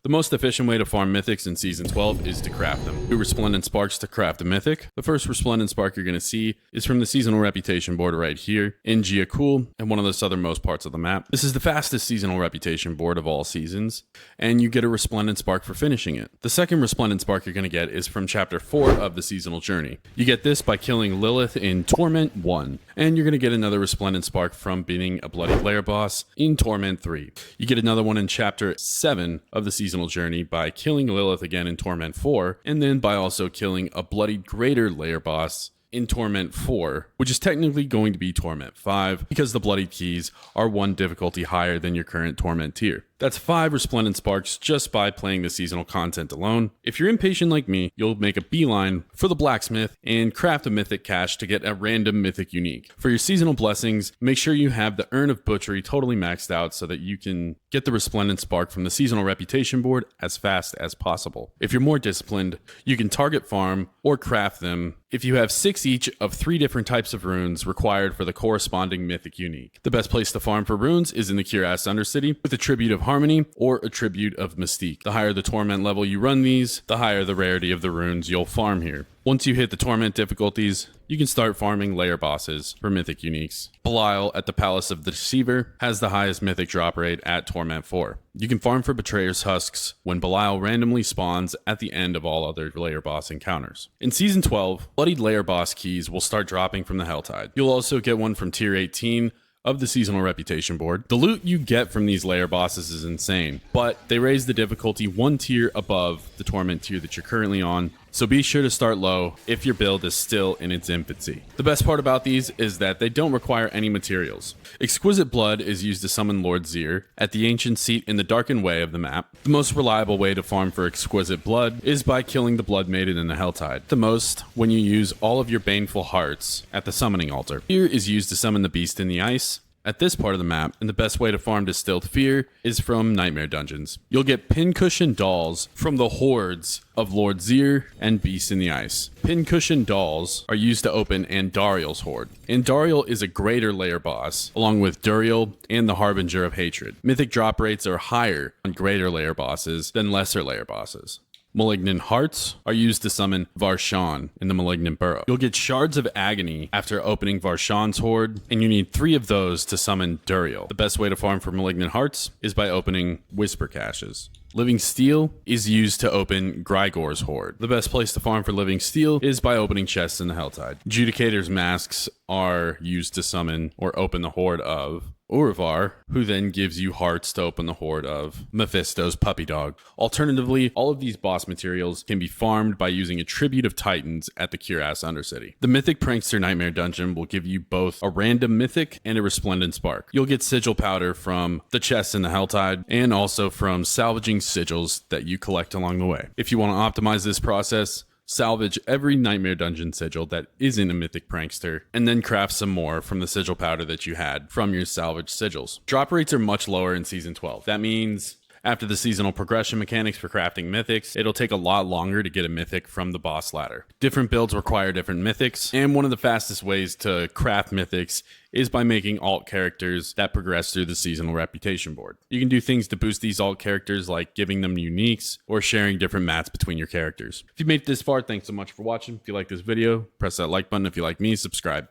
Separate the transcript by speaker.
Speaker 1: The most efficient way to farm mythics in Season 12 is to craft them. 2 Resplendent Sparks to craft a mythic. The first Resplendent Spark you're going to see is from the Seasonal Reputation board right here in Giacool and one of the southernmost parts of the map. This is the fastest Seasonal Reputation board of all seasons, and you get a Resplendent Spark for finishing it. The second Resplendent Spark you're going to get is from Chapter 4 of the Seasonal Journey. You get this by killing Lilith in Torment 1, and you're going to get another Resplendent Spark from beating a Bloodied Lair boss in Torment 3. You get another one in Chapter 7 of the Seasonal Journey by killing Lilith again in Torment 4, and then by also killing a Bloodied Greater Lair boss in Torment 4, which is technically going to be Torment 5 because the Bloodied keys are 1 difficulty higher than your current Torment tier. That's 5 Resplendent Sparks just by playing the seasonal content alone. If you're impatient like me, you'll make a beeline for the blacksmith and craft a mythic cache to get a random mythic unique. For your seasonal blessings, make sure you have the Urn of Butchery totally maxed out so that you can get the Resplendent Spark from the seasonal reputation board as fast as possible. If you're more disciplined, you can target farm or craft them if you have 6 each of 3 different types of runes required for the corresponding mythic unique. The best place to farm for runes is in the Cuirass Undercity with a tribute of Harmony or a tribute of Mystique. The higher the torment level you run these, the higher the rarity of the runes you'll farm here. Once you hit the torment difficulties, you can start farming Lair bosses for mythic uniques. Belial at the Palace of the Deceiver has the highest mythic drop rate at Torment 4. You can farm for Betrayer's Husks when Belial randomly spawns at the end of all other Lair boss encounters. In Season 12, Bloodied Lair boss keys will start dropping from the Helltide. You'll also get one from Tier 18 of the Seasonal Reputation board. The loot you get from these Lair bosses is insane, but they raise the difficulty 1 tier above the Torment tier that you're currently on, so be sure to start low if your build is still in its infancy. The best part about these is that they don't require any materials. Exquisite Blood is used to summon Lord Zir at the Ancient Seat in the Darkened Way of the map. The most reliable way to farm for Exquisite Blood is by killing the Blood Maiden in the Helltide. The most when you use all of your Baneful Hearts at the Summoning Altar. Fear is used to summon the Beast in the Ice at this part of the map, and the best way to farm Distilled Fear is from Nightmare Dungeons. You'll get Pincushion Dolls from the hordes of Lord Zir and Beast in the Ice. Pincushion Dolls are used to open Andariel's horde. Andariel is a greater Lair boss, along with Duriel and the Harbinger of Hatred. Mythic drop rates are higher on greater Lair bosses than lesser Lair bosses. Malignant Hearts are used to summon Varshan in the Malignant Burrow. You'll get Shards of Agony after opening Varshan's Horde, and you need 3 of those to summon Duriel. The best way to farm for Malignant Hearts is by opening Whisper Caches. Living Steel is used to open Grigor's Horde. The best place to farm for Living Steel is by opening chests in the Helltide. Judicator's Masks are used to summon or open the Horde of Urivar, who then gives you hearts to open the horde of Mephisto's puppy dog. Alternatively, all of these boss materials can be farmed by using a Tribute of Titans at the Cuirass Undercity. The Mythic Prankster Nightmare Dungeon will give you both a random mythic and a Resplendent Spark. You'll get Sigil Powder from the chests in the Helltide, and also from salvaging sigils that you collect along the way. If you want to optimize this process, salvage every Nightmare Dungeon sigil that isn't a Mythic Prankster, and then craft some more from the sigil powder that you had from your salvaged sigils. Drop rates are much lower in Season 12. That means after the seasonal progression mechanics for crafting mythics, it'll take a lot longer to get a mythic from the boss ladder. Different builds require different mythics, and one of the fastest ways to craft mythics is by making alt characters that progress through the seasonal reputation board. You can do things to boost these alt characters like giving them uniques or sharing different mats between your characters. If you made it this far, thanks so much for watching. If you like this video, press that like button. If you like me, subscribe.